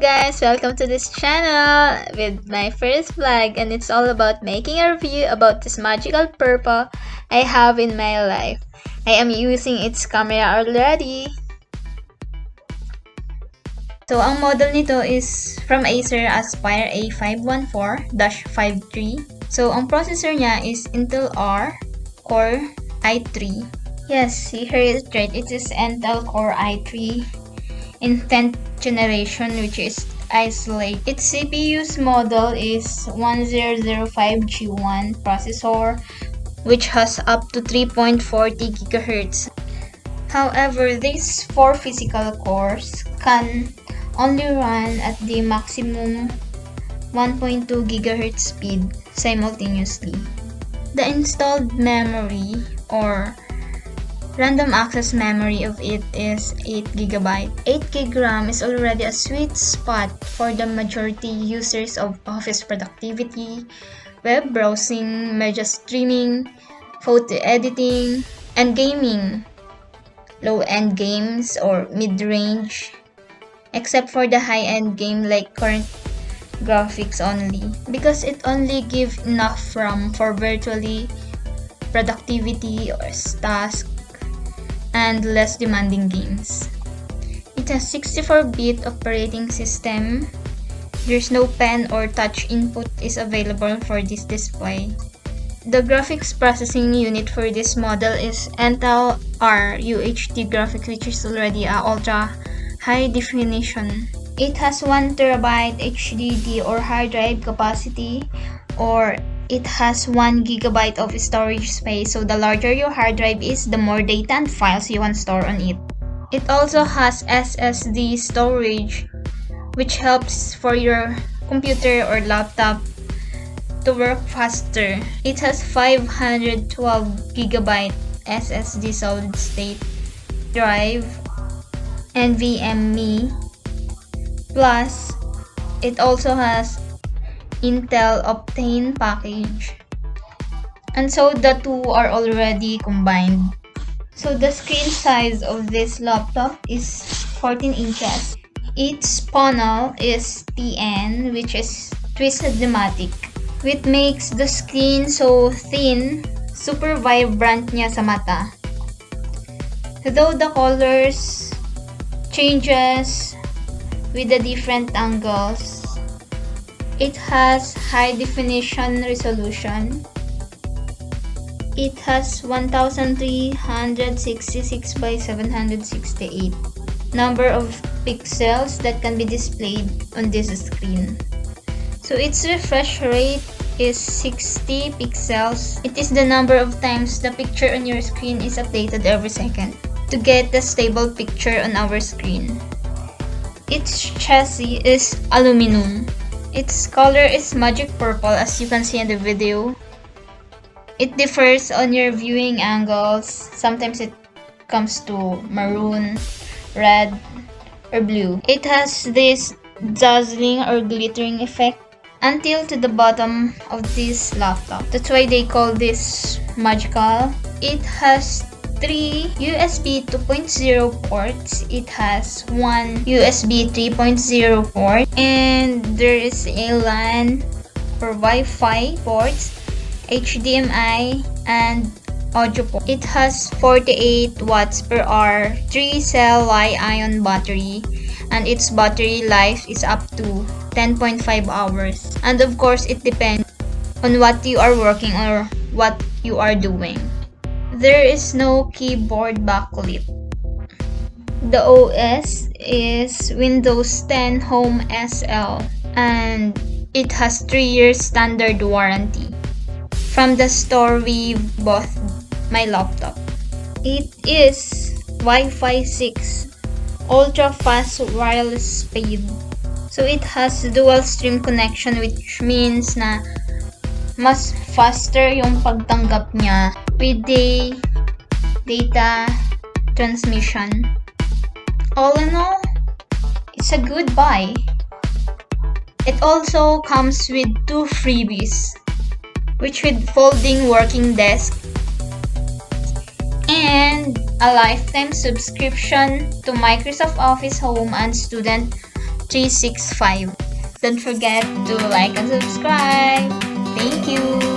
guys, welcome to this channel with my first vlog, and it's all about making a review about this magical purple I have in my life. I am using its camera already. So ang model nito is from Acer Aspire A514-53. So ang processor niya is Intel Core i3. Yes, you heard it right. It is Intel Core i3 in 10th generation, which is isolate. Its CPU's model is 1005G1 processor, which has up to 3.40 GHz. However, these 4 physical cores can only run at the maximum 1.2 GHz speed simultaneously. The installed memory or random access memory of it is 8 GB. 8 GB RAM is already a sweet spot for the majority users of office productivity, web browsing, media streaming, photo editing, and gaming. Low-end games or mid-range, except for the high-end game like current graphics only, because it only gives enough RAM for virtually productivity or tasks and less demanding games. It has 64-bit operating system. There's no pen or touch input is available for this display. The graphics processing unit for this model is Intel UHD graphics, which is already a ultra high definition. It has 1 TB HDD or hard drive capacity, or it has 1 GB of storage space. So the larger your hard drive is, the more data and files you want to store on it. It also has SSD storage, which helps for your computer or laptop to work faster. It has 512 GB SSD solid state drive NVMe. Plus, it also has Intel Optane package. And so the two are already combined. So the screen size of this laptop is 14 inches. Its panel is TN, which is Twisted-matic, which makes the screen so thin, super vibrant niya sa mata. Though the colors changes with the different angles, it has high definition resolution. It has 1366 by 768 number of pixels that can be displayed on this screen. So its refresh rate is 60 pixels. It is the number of times the picture on your screen is updated every second to get the stable picture on our screen. Its chassis is aluminum. Its color is magic purple, as you can see in the video. It differs on your viewing angles. Sometimes it comes to maroon, red, or blue. It has this dazzling or glittering effect until to the bottom of this laptop. That's why they call this magical. It has 3 USB 2.0 ports. It has 1 USB 3.0 port, and there is a LAN or Wi-Fi ports, HDMI, and audio port. It has 48 watts per hour 3-cell Li-ion battery, and its battery life is up to 10.5 hours. And of course, it depends on what you are working or what you are doing. There is no keyboard backlit. The OS is Windows 10 Home SL, and it has 3 years standard warranty. From the store we bought my laptop. It is Wi-Fi 6 ultra fast wireless speed. So it has dual stream connection, which means na mas faster yung pagtanggap niya with the data transmission. All in all, it's a good buy. It also comes with 2 freebies, which with folding working desk and a lifetime subscription to Microsoft Office Home and Student 365. Don't forget to like and subscribe. Thank you.